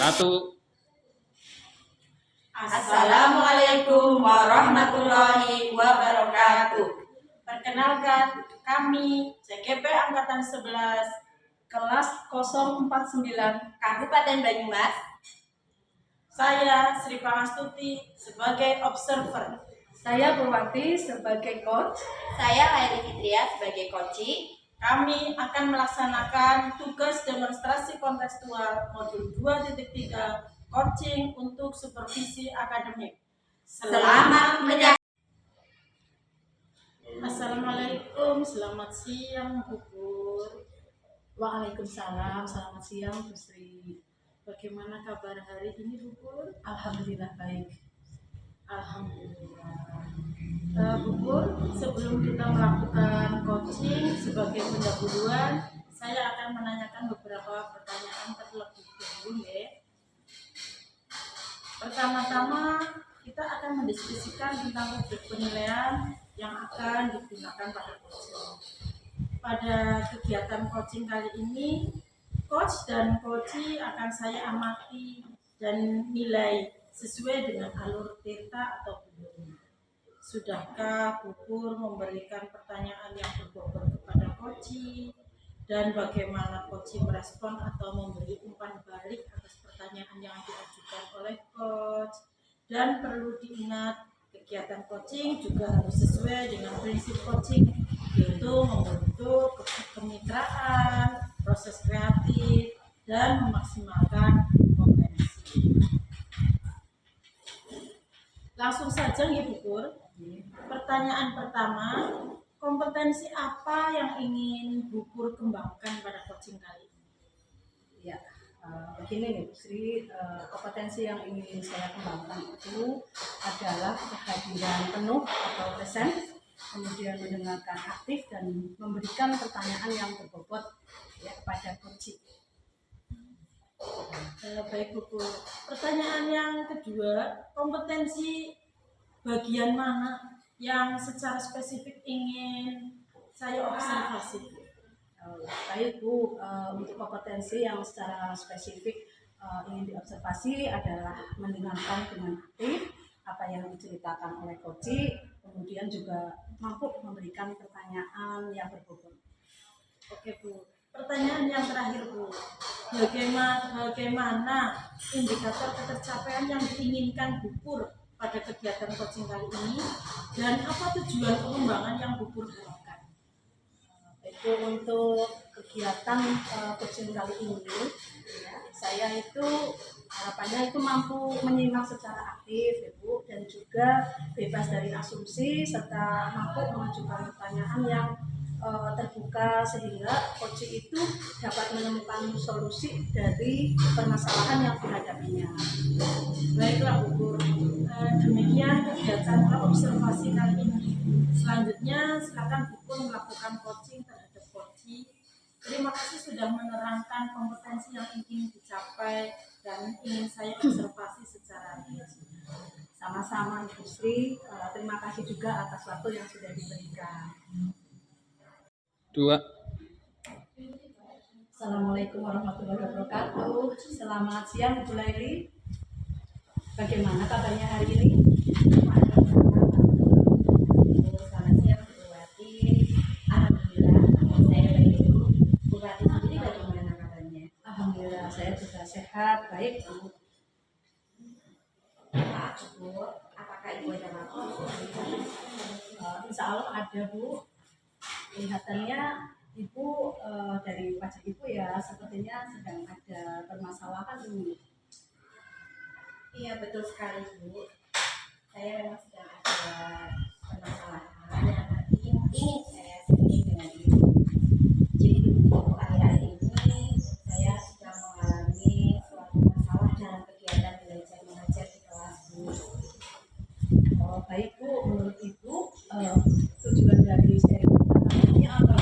Satu. Assalamualaikum warahmatullahi wabarakatuh. Perkenalkan, kami CGP Angkatan 11 kelas 049 Kabupaten Banyumas. Saya Sri Pangastuti sebagai observer. Saya Purwati sebagai coach. Saya Laili Fitria sebagai coaching. Kami akan melaksanakan tugas demonstrasi kontekstual modul 2.3 coaching untuk supervisi akademik. Selamat menyaksikan. Assalamualaikum, selamat siang Bu Pur. Waalaikumsalam, selamat siang Bu Sri. Bagaimana kabar hari ini Bu Pur? Alhamdulillah baik. Alhamdulillah. Bu Pur, sebelum kita melakukan coaching sebagai pendahuluan, saya akan menanyakan beberapa pertanyaan terlebih dahulu ya. Pertama-tama kita akan mendiskusikan tentang rubrik penilaian yang akan digunakan pada coaching. Pada kegiatan coaching kali ini, coach dan coachee akan saya amati dan nilai sesuai dengan alur theta atau belum. Sudahkah Bu Pur memberikan pertanyaan yang berbobot kepada coachee, dan bagaimana coachee merespon atau memberi umpan balik atas pertanyaan yang diajukan oleh coach? Dan perlu diingat, kegiatan coaching juga harus sesuai dengan prinsip coaching, yaitu membentuk kemitraan, proses kreatif, dan memaksimalkan potensi. Langsung saja ya Bu Pur. Pertanyaan pertama, kompetensi apa yang ingin Bu Pur kembangkan pada coaching kali ini? Ya, begini nih Bu Sri, kompetensi yang ingin saya kembangkan itu adalah kehadiran penuh atau present, kemudian mendengarkan aktif dan memberikan pertanyaan yang berbobot ya kepada coaching. Baik Bu Pur. Pertanyaan yang kedua, kompetensi bagian mana yang secara spesifik ingin saya observasi? Baik Bu, untuk kompetensi yang secara spesifik ingin diobservasi adalah mendengarkan dengan aktif apa yang diceritakan oleh coaching, kemudian juga mampu memberikan pertanyaan yang berbobot. Oke Bu. Pertanyaan yang terakhir Bu, bagaimana indikator ketercapaian yang diinginkan Bu Pur pada kegiatan coaching kali ini, dan apa tujuan pengembangan yang Bu Pur harapkan? Itu untuk kegiatan coaching kali ini ya, saya itu harapannya itu mampu menyimak secara aktif ya Bu, dan juga bebas dari asumsi serta mampu mengajukan pertanyaan yang terbuka sehingga coaching itu dapat menemukan solusi dari permasalahan yang dihadapinya. Baiklah Bu Pur, demikian kegiatan observasi kali ini. Selanjutnya silakan Bu Pur melakukan coaching terhadap coachee. Terima kasih sudah menerangkan kompetensi yang ingin dicapai dan ingin saya observasi secara real. Sama-sama Ibu Sri, terima kasih juga atas waktu yang sudah diberikan. 2. Assalamualaikum warahmatullahi wabarakatuh. Selamat siang Bu Laili. Bagaimana kabarnya hari ini? Selamat siang Bu Purwati. Alhamdulillah saya baik Bu. Purwati sendiri bagaimana kabarnya? Alhamdulillah saya juga sehat, baik Bu. Maaf Bu, apakah Ibu ada waktu? Insya Allah ada Bu. Kelihatannya Ibu dari wajah Ibu ya sepertinya sedang ada permasalahan ini. Iya betul sekali Bu. Saya memang sedang ada permasalahan yang ingin saya sharing dengan Ibu. Jadi Bu, akhir-akhir ini saya sedang mengalami suatu masalah dalam kegiatan belajar mengajar di kelas Bu. Oh, baik Bu, menurut Ibu tujuan dari sharing kita apa?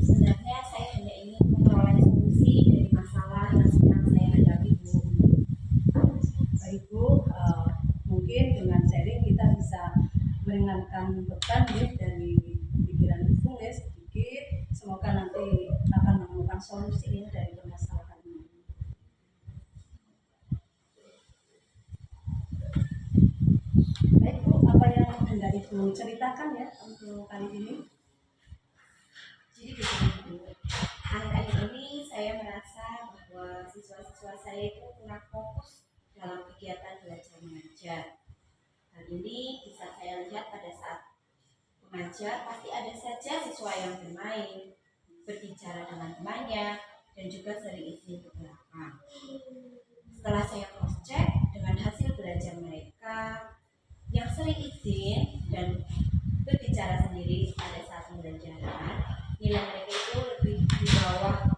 Sebenarnya saya hanya ingin memperoleh solusi dari masalah yang sedang saya hadapi Bu. Baik Bu, mungkin dengan sharing kita bisa meringankan beban ya dari pikiran Ibu ya sedikit. Semoga nanti akan menemukan solusi dari permasalahan ini. Ibu ceritakan ya untuk kali ini. Jadi begini Bu, akhir-akhir ini saya merasa bahwa siswa-siswa saya itu kurang fokus dalam kegiatan belajar mengajar. Hal ini bisa saya lihat pada saat mengajar pasti ada saja siswa yang bermain, berbicara dengan temannya, dan juga sering izin ke belakang. Setelah saya cross check dengan hasil belajar mereka yang sering izin dan berbicara sendiri pada saat pembelajaran, nilai mereka itu lebih di bawah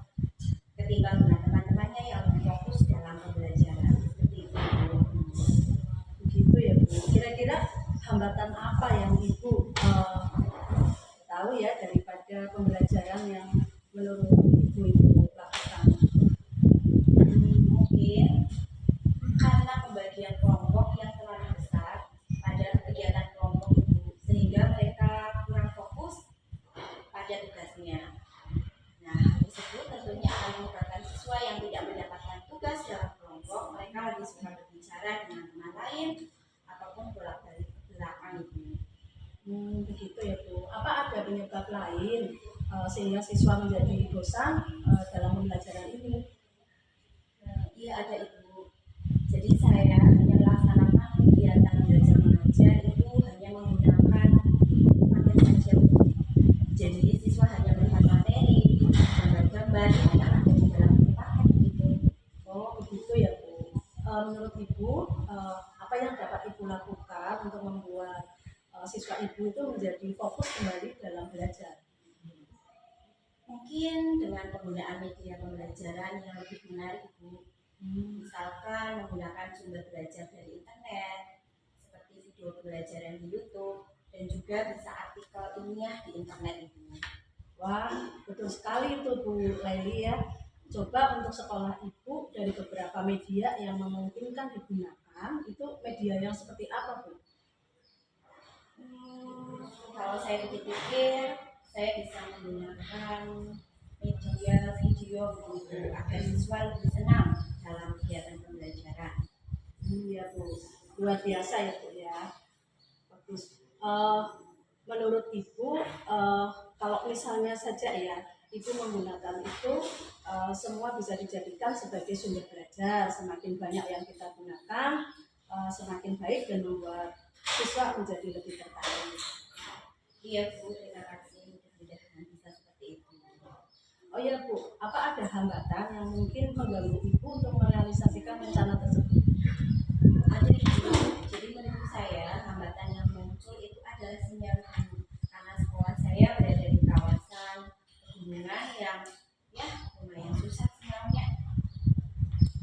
ketimbang dengan teman-temannya yang lebih fokus dalam pembelajaran. Seperti itu. Begitu ya Bu. Kira-kira hambatan apa yang Ibu tahu ya daripada pembelajaran yang menurut Ibu itu lakukan? Mungkin karena pembagian kelompok yang terlalu besar pada kegiatan kelompok itu sehingga mereka kurang fokus pada tugasnya. Nah, hal tersebut tentunya akan menyebabkan siswa yang tidak mendapatkan tugas dalam kelompok, mereka lebih suka berbicara dengan teman lain ataupun bolak-balik ke belakang itu. Begitu ya Bu. Apa ada penyebab lain sehingga siswa menjadi bosan dalam pembelajaran ini? Iya ada Ibu. Jadi saya hanya melaksanakan kegiatan belajar mengajar itu hanya menggunakan paket saja Bu. Jadi siswa hanya melihat materi, gambar-gambar yang ada di dalam paket gitu. Oh begitu ya Bu. Menurut Ibu apa yang dapat Ibu lakukan untuk membuat siswa Ibu itu menjadi fokus kembali dalam belajar? Mungkin dengan penggunaan media pembelajaran yang lebih menarik Bu. Misalkan menggunakan sumber belajar dari internet seperti video pembelajaran di YouTube dan juga bisa artikel ilmiah di internet itu. Wah, betul sekali itu Bu Laili ya. Coba untuk sekolah Ibu dari beberapa media yang memungkinkan digunakan, itu media yang seperti apa Bu? Kalau saya pikir-pikir, saya bisa menggunakan media video begitu agar siswa lebih senang dalam kegiatan pembelajaran. Iya Bu, luar biasa ya Bu ya. Bagus. Menurut Ibu, kalau misalnya saja ya, Ibu menggunakan itu, semua bisa dijadikan sebagai sumber belajar. Semakin banyak yang kita gunakan, semakin baik dan membuat siswa menjadi lebih tertarik. Iya Bu, terima kasih mudah-mudahan bisa seperti itu. Oh ya Bu, apa ada hambatan yang mungkin mengganggu Ibu untuk merealisasikan rencana tersebut? Ada Ibu, jadi menurut saya hambatan yang muncul itu adalah sinyal Bu. Karena sekolah saya berada di kawasan pegunungan yang ya lumayan susah sinyalnya.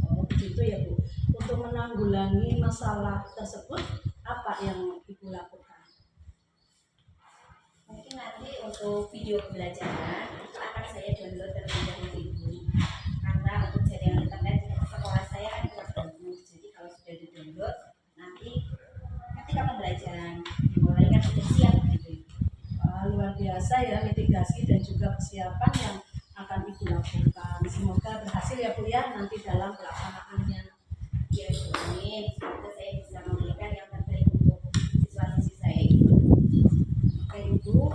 Oh begitu ya Bu. Untuk menanggulangi masalah tersebut, apa yang Ibu lakukan? Mungkin nanti untuk video pembelajaran itu akan saya download terlebih dahulu Ibu. Karena untuk jaringan internet di sekolah saya kan kurang bagus. Jadi kalau sudah di-download, nanti ketika pembelajaran dimulai kan sudah siap gitu. Luar biasa ya mitigasi dan juga persiapan yang akan Ibu lakukan. Semoga berhasil ya Bu ya nanti dalam pelaksanaannya. Ya Bu, amin. Semoga saya bisa memberikan yang terbaik untuk siswa-siswi saya itu. Oke Ibu,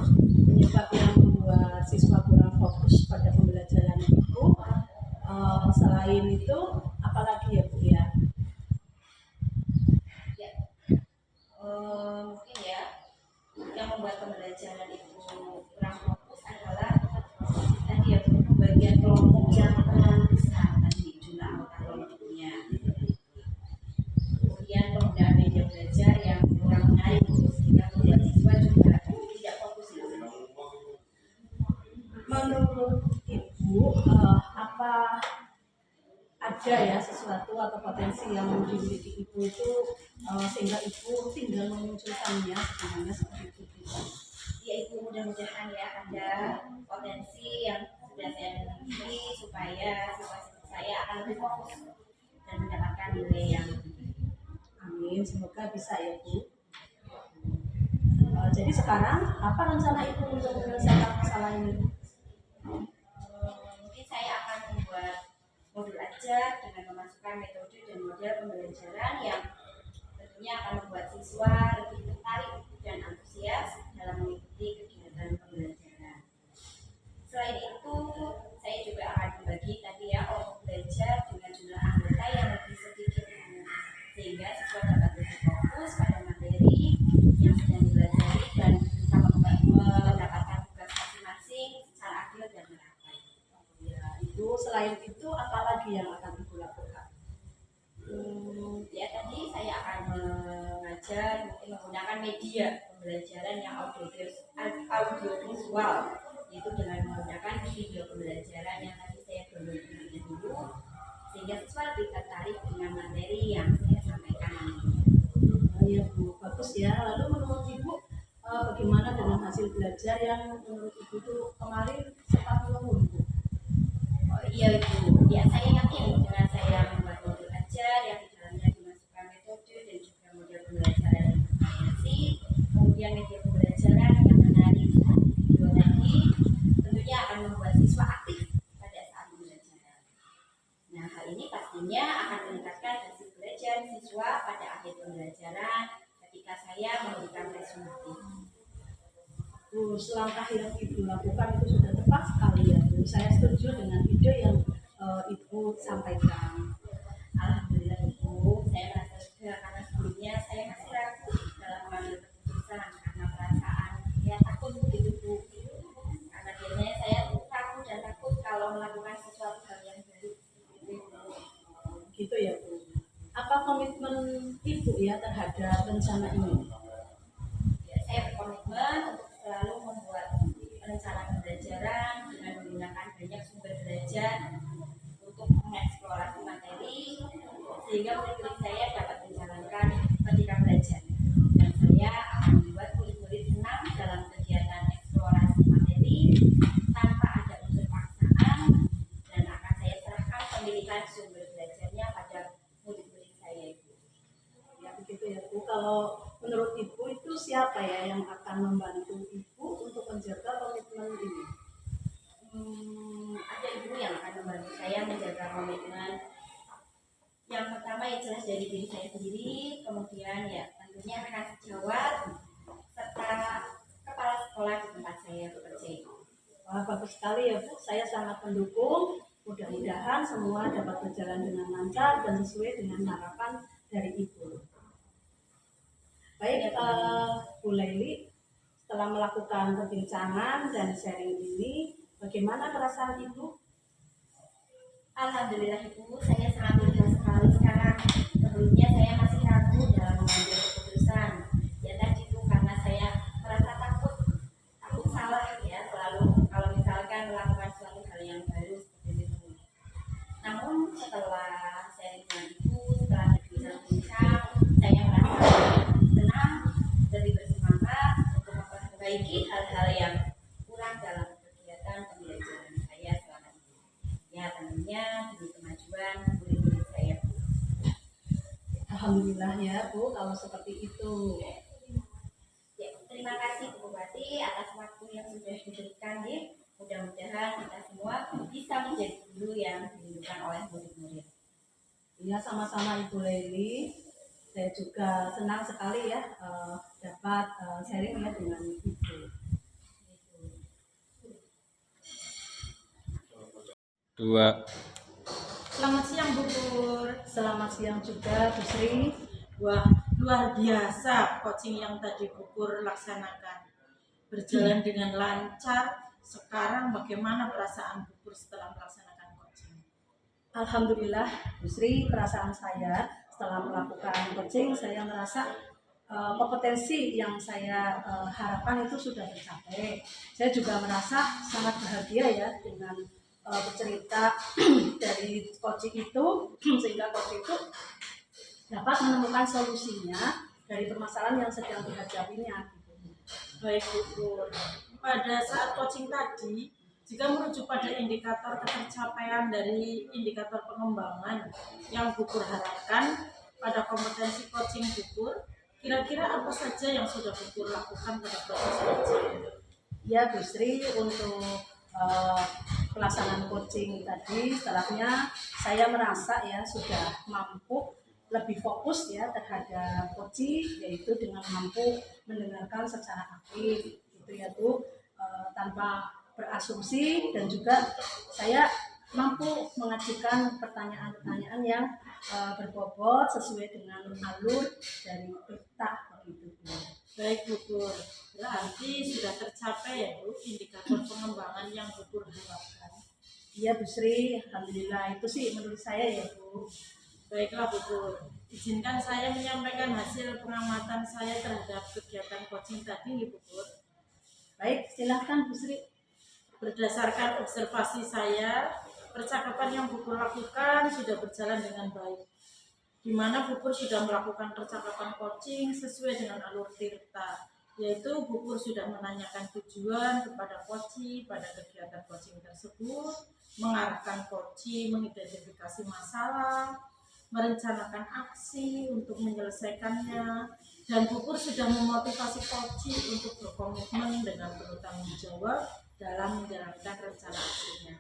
penyebab yang membuat siswa kurang fokus pada pembelajaran Ibu, selain itu apalagi ya Bu ya? Ya, mungkin ya yang membuat pembelajaran itu kurang fokus adalah tadi ya bagian kelompok yang terlalu besar tadi jumlah anggota kelompoknya. Kemudian penggunaan media belajar yang kurang menarik sehingga membuat siswa juga tidak fokus itu. Menurut Ibu, apa ada ya sesuatu atau potensi yang dimiliki Ibu itu sehingga Ibu tinggal memunculkannya sebenarnya seperti itu? Ya Ibu, mudah-mudahan ya ada potensi yang sudah saya miliki supaya siswa saya akan lebih fokus dan mendapatkan nilai yang lebih baik. Amin, semoga bisa ya Bu. Jadi sekarang apa rencana Ibu untuk menyelesaikan masalah ini? Mungkin saya akan membuat modul ajar dengan memasukkan metode dan model pembelajaran yang tentunya akan membuat siswa lebih tertarik dan antusias antusias dalam mengikuti kegiatan pembelajaran. Selain itu, saya juga akan membagi tadi ya kelompok belajar dengan jumlah anggota yang lebih sedikit, sehingga siswa dapat lebih fokus pada materi yang sedang dipelajari dan bisa mendapatkan tugas masing-masing secara adil dan merapat. Ya, Ibu, selain itu apalagi yang akan Ibu lakukan? Ya tadi saya akan mengajar mungkin menggunakan media pembelajaran yang audiovisual, yaitu dengan menggunakan video pembelajaran yang tadi saya download terlebih dulu, sehingga siswa lebih tertarik dengan materi yang saya sampaikan nanti. Ya Bu, bagus ya. Lalu menurut Ibu bagaimana dengan hasil belajar yang menurut Ibu itu kemarin sempat menurun Bu? Oh iya Ibu, ya saya yakin dengan saya membuat modul ajar yang di dalamnya dimasukkan metode dan juga model pembelajaran yang bervariasi, kemudian media pembelajaran yang menarik seperti video tadi, tentunya akan membuat siswa aktif pada saat pembelajaran. Nah, hal ini pastinya akan meningkatkan hasil belajar siswa pada akhir pembelajaran ketika saya memberikan tes summatif. Langkah yang Ibu lakukan itu sudah tepat sekali ya Bu. Saya setuju dengan ide yang Ibu sampaikan. Alhamdulillah Ibu, saya merasa juga karena sebelumnya saya masih ragu dalam mengambil keputusan karena perasaan ya takut begitu Bu. Karena biasanya saya ragu dan takut kalau melakukan sesuatu hal yang baru. Gitu ya Bu. Apa komitmen Ibu ya terhadap rencana ini? Ya, saya berkomitmen untuk selalu membuat rencana pembelajaran dengan menggunakan banyak sumber belajar untuk mengeksplorasi materi sehingga murid-murid saya dapat menjalankan ketika belajar. Dan saya akan membuat murid-murid senang dalam kegiatan eksplorasi materi tanpa ada unsur paksaan, dan akan saya serahkan pemilihan sumber belajarnya pada murid-murid saya itu. Ya begitu ya Bu. Kalau menurut Ibu itu siapa ya yang akan membantu Ibu untuk menjaga komitmen ini? Ada ibu yang akan membantu saya menjaga komitmen. Yang pertama ya jelas dari diri saya sendiri, kemudian ya tentunya rekan sejawat serta kepala sekolah di tempat saya bekerja. Wah, bagus sekali ya Bu. Saya sangat mendukung. Mudah-mudahan semua dapat berjalan dengan lancar dan sesuai dengan harapan dari Ibu. Baik, Bu Laili, setelah melakukan perbincangan dan sharing ini, bagaimana perasaan Ibu? Alhamdulillah Ibu, saya sangat lega sekali sekarang. Sebelumnya saya masih ragu dalam mengambil keputusan. Ya tadi itu karena saya merasa takut salah ya, selalu kalau misalkan melakukan suatu hal yang baru seperti itu. Namun setelah saya dengan Ibu, setelah berbincang-bincang, saya merasa tenang, lebih bersemangat untuk memperbaiki hal-hal yang kurang dalam kegiatan pembelajaran saya selama ini. Ya tentunya demi kemajuan murid-murid saya. Alhamdulillah ya Bu, kalau seperti itu. Ya, terima kasih Bu Bupati atas waktu yang sudah diberikan ya. Mudah-mudahan kita semua bisa menjadi guru yang dirindukan oleh murid-murid. Ya, sama-sama Ibu Laili. Saya juga senang sekali ya dapat sharing ya dengan Ibu. 2. Selamat siang Bu Pur. Selamat siang juga Bu Sri. Wah, luar biasa coaching yang tadi Bu Pur laksanakan. Berjalan dengan lancar. Sekarang bagaimana perasaan Bu Pur setelah melaksanakan coaching? Alhamdulillah Bu Sri, perasaan saya setelah melakukan coaching, saya merasa kompetensi yang saya harapkan itu sudah tercapai. Saya juga merasa sangat bahagia ya dengan bercerita dari coaching itu, sehingga coaching itu dapat menemukan solusinya dari permasalahan yang sedang dihadapinya. Baik Bu Pur. Pada saat coaching tadi, jika merujuk pada indikator ketercapaian dari indikator pengembangan yang Bu Pur harapkan pada kompetensi coaching Bu Pur, kira-kira apa saja yang sudah Bu Pur lakukan pada proses coaching? Ya Bu Sri, untuk pelaksanaan coaching tadi, setelahnya saya merasa ya sudah mampu lebih fokus ya terhadap coaching, yaitu dengan mampu mendengarkan secara aktif gitu ya Bu, tanpa berasumsi, dan juga saya mampu mengajukan pertanyaan-pertanyaan yang berbobot sesuai dengan alur dari berita begitu Bu. Baik Bu Pur, berarti sudah tercapai ya Bu indikator pengembangan yang Bu Pur harapkan. Iya Bu Sri, alhamdulillah itu sih menurut saya ya Bu. Baiklah Bu Pur, izinkan saya menyampaikan hasil pengamatan saya terhadap kegiatan coaching tadi Bu Pur. Baik, silahkan Bu Sri. Berdasarkan observasi saya, percakapan yang Bu Pur lakukan sudah berjalan dengan baik, di mana Bu Pur sudah melakukan percakapan coaching sesuai dengan alur tirta, yaitu Bu Pur sudah menanyakan tujuan kepada coaching pada kegiatan coaching tersebut, mengarahkan coaching, mengidentifikasi masalah, merencanakan aksi untuk menyelesaikannya, dan Bu Pur sudah memotivasi coaching untuk berkomitmen dengan penuh tanggung jawab dalam menjalankan rencana aksinya.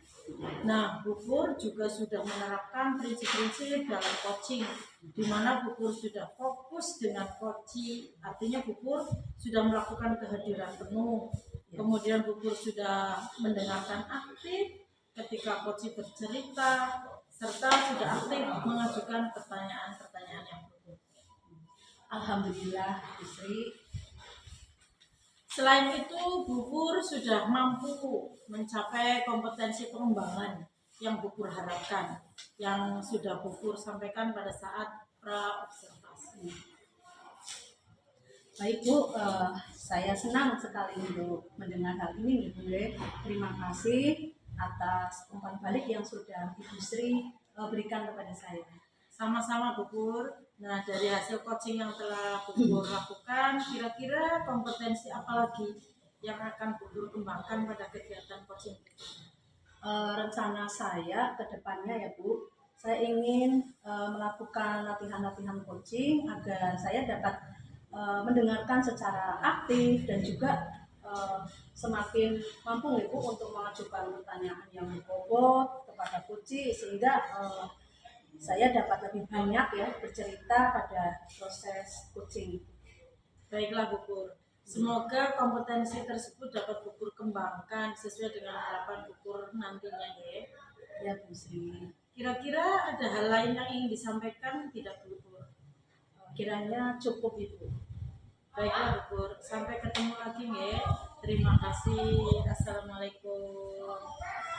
Nah, Bu Pur juga sudah menerapkan prinsip-prinsip dalam coaching, di mana Bu Pur sudah fokus dengan coaching, artinya Bu Pur sudah melakukan kehadiran penuh. Kemudian Bu Pur sudah mendengarkan aktif ketika coaching bercerita, serta sudah aktif mengajukan pertanyaan-pertanyaan yang betul. Alhamdulillah Bu Sri. Selain itu, Bu Pur sudah mampu mencapai kompetensi pengembangan yang Bu Pur harapkan, yang sudah Bu Pur sampaikan pada saat pra-observasi. Baik Bu, saya senang sekali untuk mendengar hal ini Bu. Terima kasih atas umpan balik yang sudah Ibu Sri berikan kepada saya. Sama-sama Bu Pur. Nah, dari hasil coaching yang telah Bu Pur lakukan, kira-kira kompetensi apa lagi yang akan Bu Pur kembangkan pada kegiatan coaching? Rencana saya ke depannya ya Bu, saya ingin melakukan latihan-latihan coaching agar saya dapat mendengarkan secara aktif dan juga semakin mampu ya Bu untuk mengajukan pertanyaan yang berbobot kepada coaching, sehingga saya dapat lebih banyak ya bercerita pada proses coaching. Baiklah Bu Pur. Semoga kompetensi tersebut dapat Bu Pur kembangkan sesuai dengan harapan Bu Pur nantinya ya. Ya Bu Sri. Kira-kira ada hal lain yang ingin disampaikan tidak Bu Pur? Kiranya cukup Ibu. Baiklah Bu Pur, sampai ketemu lagi ya. Terima kasih. Assalamualaikum.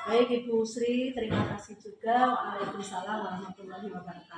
Baik Ibu Sri, terima kasih juga. Waalaikumsalam warahmatullahi wabarakatuh.